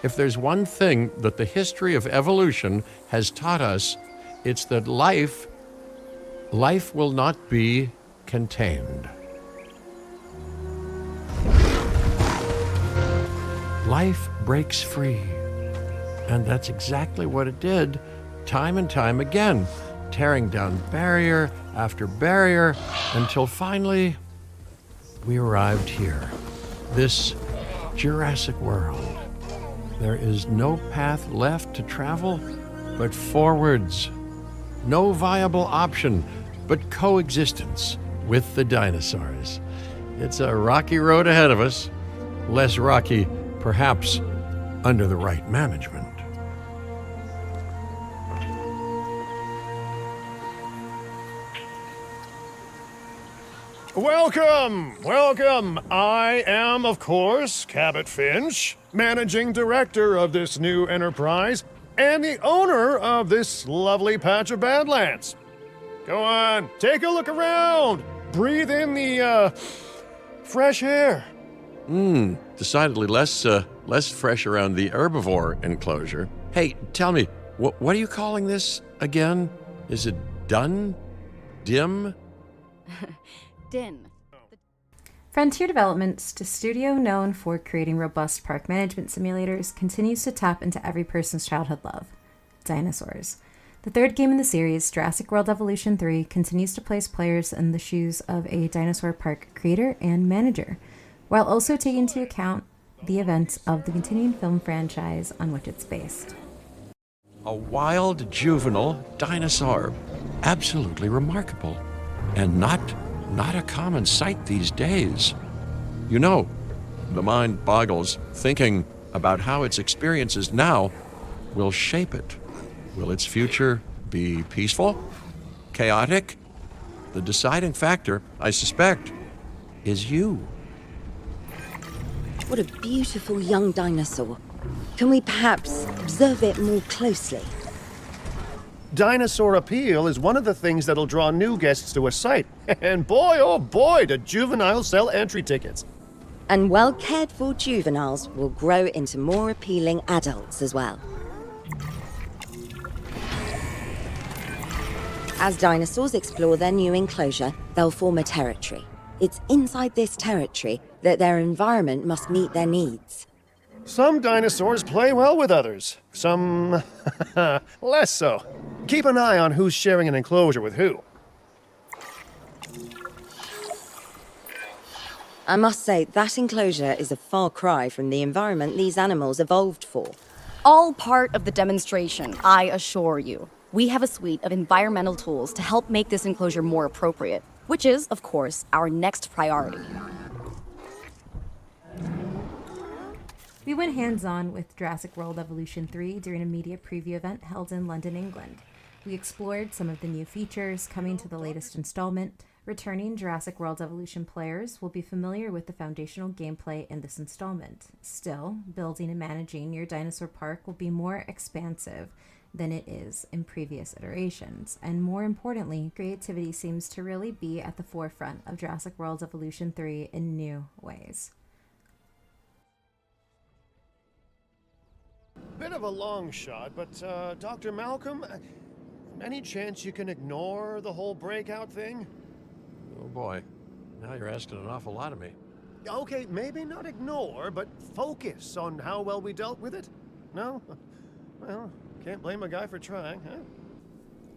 If there's one thing that the history of evolution has taught us, it's that life will not be contained. Life breaks free. And that's exactly what it did, time and time again, tearing down barrier after barrier, until finally we arrived here, this Jurassic World. There is no path left to travel but forwards. No viable option but coexistence with the dinosaurs. It's a rocky road ahead of us, less rocky, perhaps, under the right management. Welcome. I am, of course, Cabot Finch, managing director of this new enterprise and the owner of this lovely patch of Badlands. Go on, take a look around. Breathe in the, fresh air. Decidedly less fresh around the herbivore enclosure. Hey, tell me, what are you calling this again? Is it done? Dim? Din. Frontier Developments, the studio known for creating robust park management simulators, continues to tap into every person's childhood love: dinosaurs. The third game in the series, Jurassic World Evolution 3, continues to place players in the shoes of a dinosaur park creator and manager, while also taking into account the events of the continuing film franchise on which it's based. A wild juvenile dinosaur. Absolutely remarkable. And not a common sight these days. You know, the mind boggles thinking about how its experiences now will shape it. Will its future be peaceful? Chaotic? The deciding factor, I suspect, is you. What a beautiful young dinosaur. Can we perhaps observe it more closely? Dinosaur appeal is one of the things that'll draw new guests to a site. And boy, oh boy, do juveniles sell entry tickets. And well-cared-for juveniles will grow into more appealing adults as well. As dinosaurs explore their new enclosure, they'll form a territory. It's inside this territory that their environment must meet their needs. Some dinosaurs play well with others, some less so. Keep an eye on who's sharing an enclosure with who. I must say, that enclosure is a far cry from the environment these animals evolved for. All part of the demonstration, I assure you. We have a suite of environmental tools to help make this enclosure more appropriate, which is, of course, our next priority. We went hands-on with Jurassic World Evolution 3 during a media preview event held in London, England. We explored some of the new features coming to the latest installment. Returning Jurassic World Evolution players will be familiar with the foundational gameplay in this installment. Still, building and managing your dinosaur park will be more expansive than it is in previous iterations. And more importantly, creativity seems to really be at the forefront of Jurassic World Evolution 3 in new ways. Bit of a long shot, but Dr. Malcolm, any chance you can ignore the whole breakout thing? Oh boy, now you're asking an awful lot of me. Okay, maybe not ignore, but focus on how well we dealt with it. No? Well, can't blame a guy for trying, huh?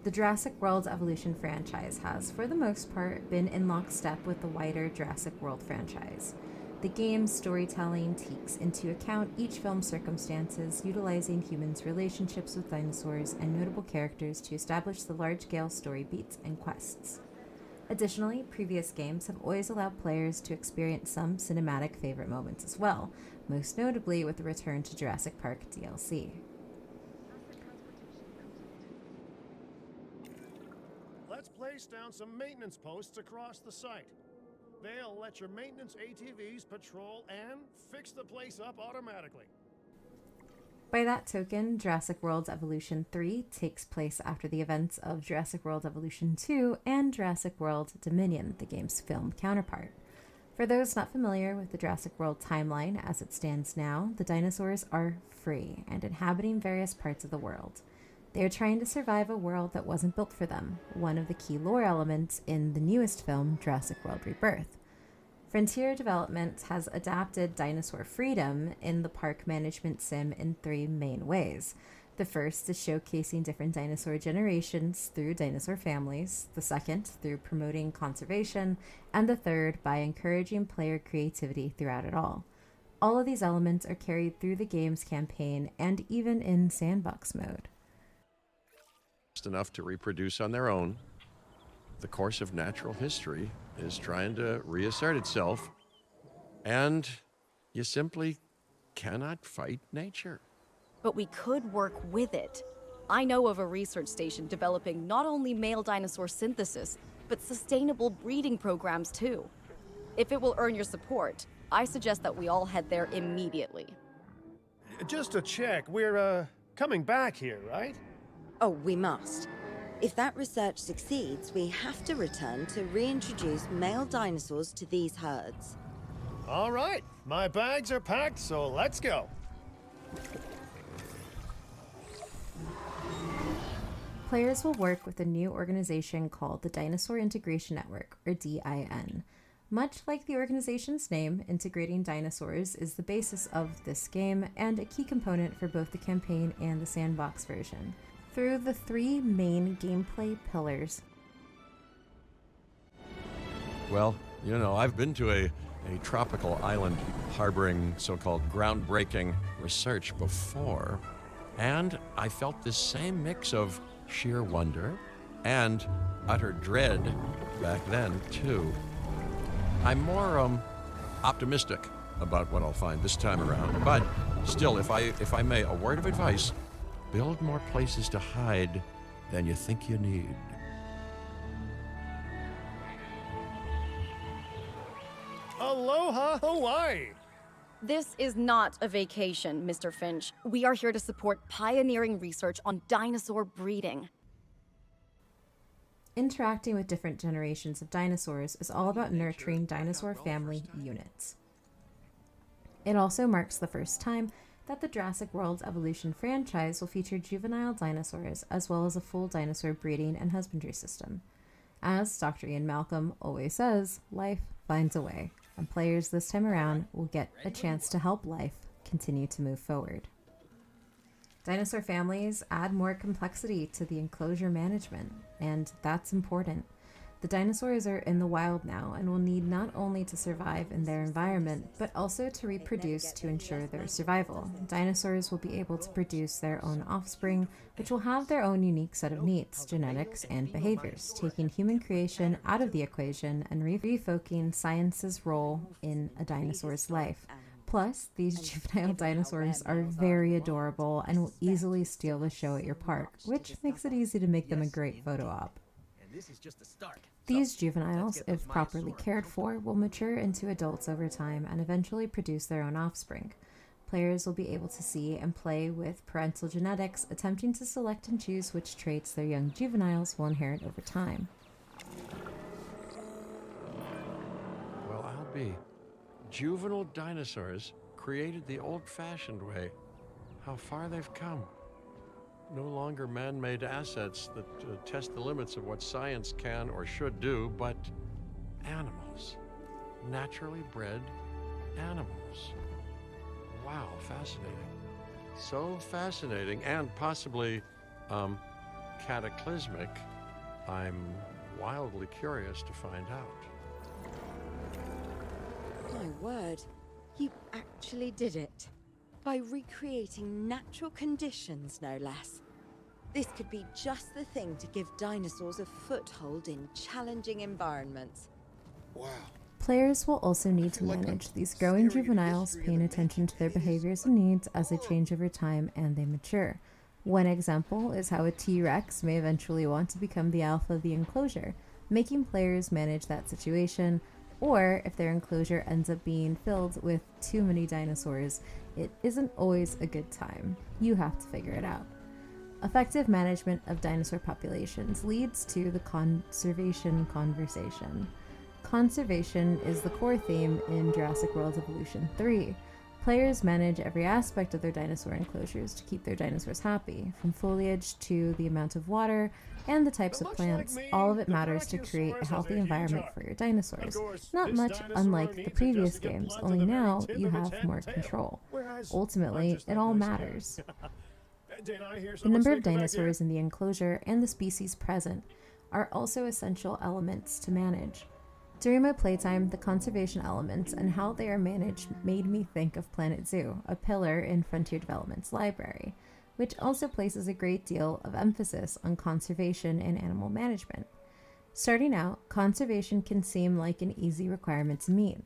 The Jurassic World Evolution franchise has, for the most part, been in lockstep with the wider Jurassic World franchise. The game's storytelling takes into account each film's circumstances, utilizing humans' relationships with dinosaurs and notable characters to establish the large-scale story beats and quests. Additionally, previous games have always allowed players to experience some cinematic favorite moments as well, most notably with the return to Jurassic Park DLC. Let's place down some maintenance posts across the site. They'll let your maintenance ATVs patrol and fix the place up automatically. By that token, Jurassic World Evolution 3 takes place after the events of Jurassic World Evolution 2 and Jurassic World Dominion, the game's film counterpart. For those not familiar with the Jurassic World timeline as it stands now, the dinosaurs are free and inhabiting various parts of the world. They are trying to survive a world that wasn't built for them, one of the key lore elements in the newest film, Jurassic World Rebirth. Frontier Development has adapted dinosaur freedom in the park management sim in 3 main ways. The first is showcasing different dinosaur generations through dinosaur families, the second through promoting conservation, and the third by encouraging player creativity throughout it all. All of these elements are carried through the game's campaign and even in sandbox mode. Just enough to reproduce on their own. The course of natural history is trying to reassert itself, and you simply cannot fight nature. But we could work with it. I know of a research station developing not only male dinosaur synthesis, but sustainable breeding programs too. If it will earn your support, I suggest that we all head there immediately. Just to check, we're, coming back here, right? Oh, we must. If that research succeeds, we have to return to reintroduce male dinosaurs to these herds. All right, my bags are packed, so let's go. Players will work with a new organization called the Dinosaur Integration Network, or DIN. Much like the organization's name, integrating dinosaurs is the basis of this game and a key component for both the campaign and the sandbox version. Through the 3 main gameplay pillars. Well, you know, I've been to a tropical island harboring so-called groundbreaking research before, and I felt this same mix of sheer wonder and utter dread back then, too. I'm more optimistic about what I'll find this time around, but still, if I may, a word of advice: build more places to hide than you think you need. Aloha, Hawaii! This is not a vacation, Mr. Finch. We are here to support pioneering research on dinosaur breeding. Interacting with different generations of dinosaurs is all about nurturing dinosaur family units. It also marks the first time that the Jurassic World Evolution franchise will feature juvenile dinosaurs as well as a full dinosaur breeding and husbandry system. As Dr. Ian Malcolm always says, life finds a way, and players this time around will get a chance to help life continue to move forward. Dinosaur families add more complexity to the enclosure management, and that's important. The dinosaurs are in the wild now and will need not only to survive in their environment, but also to reproduce to ensure their survival. Dinosaurs will be able to produce their own offspring, which will have their own unique set of needs, genetics, and behaviors, taking human creation out of the equation and refocusing science's role in a dinosaur's life. Plus, these juvenile dinosaurs are very adorable and will easily steal the show at your park, which makes it easy to make them a great photo op. These juveniles, if properly cared for, will mature into adults over time and eventually produce their own offspring. Players will be able to see and play with parental genetics, attempting to select and choose which traits their young juveniles will inherit over time. Well, I'll be. Juvenile dinosaurs created the old-fashioned way. How far they've come. No longer man-made assets that test the limits of what science can or should do, but animals. Naturally bred animals. Wow, fascinating. So fascinating and possibly cataclysmic. I'm wildly curious to find out. My word, you actually did it. By recreating natural conditions, no less. This could be just the thing to give dinosaurs a foothold in challenging environments. Wow. Players will also need to manage these growing juveniles, paying attention to their behaviors and needs as they change over time and they mature. One example is how a T-Rex may eventually want to become the alpha of the enclosure, making players manage that situation, or if their enclosure ends up being filled with too many dinosaurs, it isn't always a good time. You have to figure it out. Effective management of dinosaur populations leads to the conservation conversation. Conservation is the core theme in Jurassic World Evolution 3. Players manage every aspect of their dinosaur enclosures to keep their dinosaurs happy, from foliage to the amount of water and the types of plants. All of it matters to create a healthy environment for your dinosaurs. Not much unlike the previous games, only now you have more control. Ultimately, it all matters. The number of dinosaurs in the enclosure and the species present are also essential elements to manage. During my playtime, the conservation elements and how they are managed made me think of Planet Zoo, a pillar in Frontier Development's library, which also places a great deal of emphasis on conservation and animal management. Starting out, conservation can seem like an easy requirement to meet.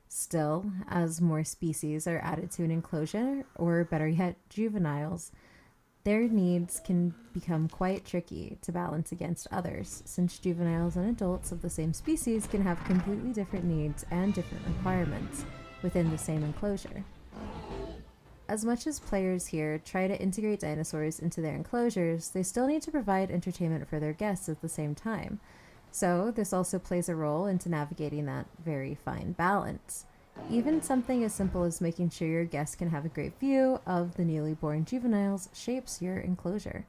Still, as more species are added to an enclosure, or better yet, juveniles, their needs can become quite tricky to balance against others, since juveniles and adults of the same species can have completely different needs and different requirements within the same enclosure. As much as players here try to integrate dinosaurs into their enclosures, they still need to provide entertainment for their guests at the same time. So this also plays a role into navigating that very fine balance. Even something as simple as making sure your guests can have a great view of the newly born juveniles shapes your enclosure.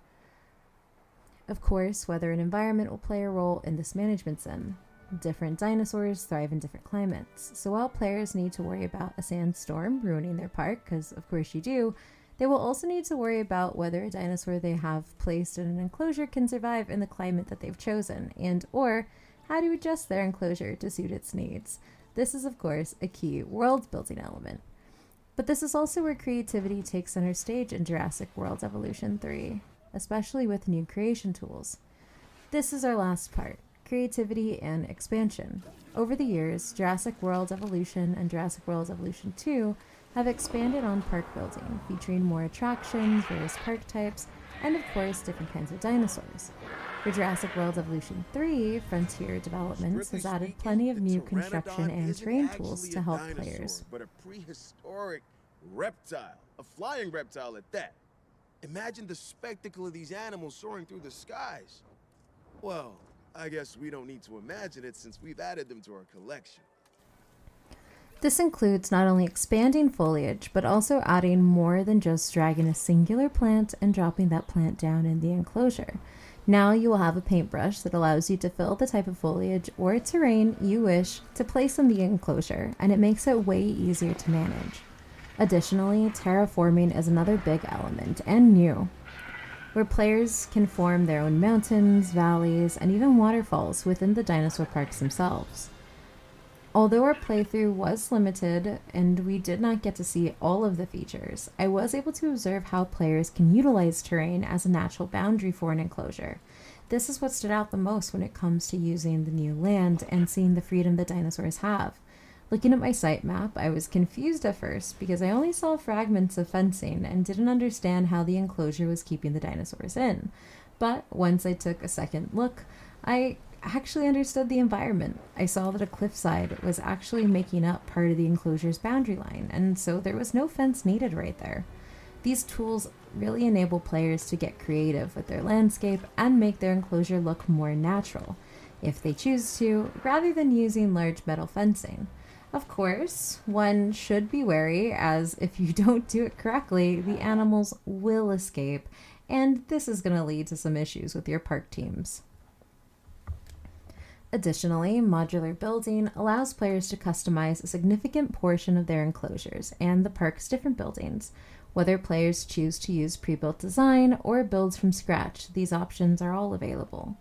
Of course, weather and environment will play a role in this management sim. Different dinosaurs thrive in different climates, so while players need to worry about a sandstorm ruining their park, because of course you do, they will also need to worry about whether a dinosaur they have placed in an enclosure can survive in the climate that they've chosen, and or how to adjust their enclosure to suit its needs. This is, of course, a key world-building element. But this is also where creativity takes center stage in Jurassic World Evolution 3, especially with new creation tools. This is our last part, creativity and expansion. Over the years, Jurassic World Evolution and Jurassic World Evolution 2 have expanded on park building, featuring more attractions, various park types, and of course, different kinds of dinosaurs. For Jurassic World Evolution 3, Frontier Developments has added plenty of new construction and terrain tools to help players. But a prehistoric reptile, a flying reptile at that. Imagine the spectacle of these animals soaring through the skies. Well, I guess we don't need to imagine it since we've added them to our collection. This includes not only expanding foliage, but also adding more than just dragging a singular plant and dropping that plant down in the enclosure. Now you will have a paintbrush that allows you to fill the type of foliage or terrain you wish to place in the enclosure, and it makes it way easier to manage. Additionally, terraforming is another big element, and new, where players can form their own mountains, valleys, and even waterfalls within the dinosaur parks themselves. Although our playthrough was limited and we did not get to see all of the features, I was able to observe how players can utilize terrain as a natural boundary for an enclosure. This is what stood out the most when it comes to using the new land and seeing the freedom that dinosaurs have. Looking at my site map, I was confused at first because I only saw fragments of fencing and didn't understand how the enclosure was keeping the dinosaurs in. But once I took a second look, I actually understood the environment. I saw that a cliffside was actually making up part of the enclosure's boundary line, and so there was no fence needed right there. These tools really enable players to get creative with their landscape and make their enclosure look more natural, if they choose to, rather than using large metal fencing. Of course, one should be wary, as if you don't do it correctly, the animals will escape, and this is going to lead to some issues with your park teams. Additionally, modular building allows players to customize a significant portion of their enclosures and the park's different buildings. Whether players choose to use pre-built design or builds from scratch, these options are all available.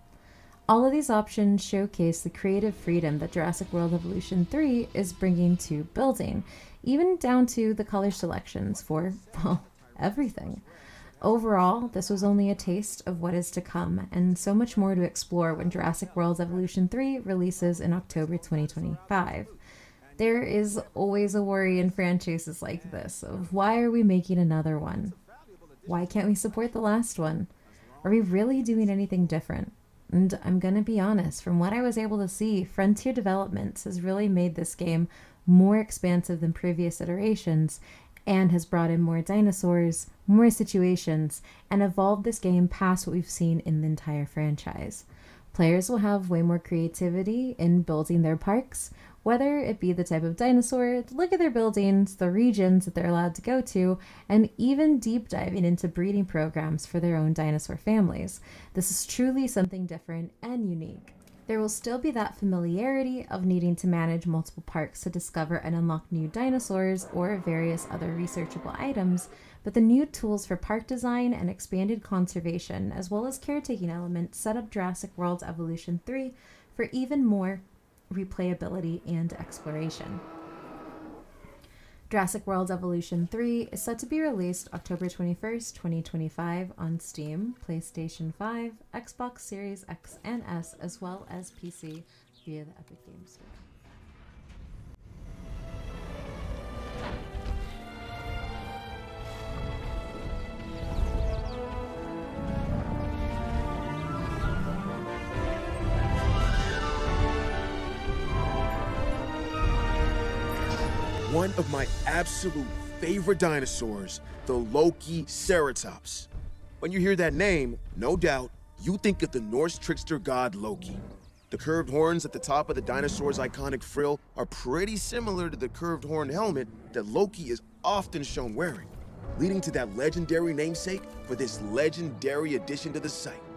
All of these options showcase the creative freedom that Jurassic World Evolution 3 is bringing to building, even down to the color selections for, well, everything. Overall, this was only a taste of what is to come, and so much more to explore when Jurassic World Evolution 3 releases in October 2025. There is always a worry in franchises like this of why are we making another one? Why can't we support the last one? Are we really doing anything different? And I'm gonna be honest, from what I was able to see, Frontier Developments has really made this game more expansive than previous iterations, and has brought in more dinosaurs, more situations, and evolved this game past what we've seen in the entire franchise. Players will have way more creativity in building their parks, whether it be the type of dinosaur, the look of their buildings, the regions that they're allowed to go to, and even deep diving into breeding programs for their own dinosaur families. This is truly something different and unique. There will still be that familiarity of needing to manage multiple parks to discover and unlock new dinosaurs or various other researchable items, but the new tools for park design and expanded conservation, as well as caretaking elements, set up Jurassic World Evolution 3 for even more replayability and exploration. Jurassic World Evolution 3 is set to be released October 21st, 2025 on Steam, PlayStation 5, Xbox Series X and S, as well as PC via the Epic Games Store. One of my absolute favorite dinosaurs, the Loki Ceratops. When you hear that name, no doubt, you think of the Norse trickster god Loki. The curved horns at the top of the dinosaur's iconic frill are pretty similar to the curved horn helmet that Loki is often shown wearing, leading to that legendary namesake for this legendary addition to the site.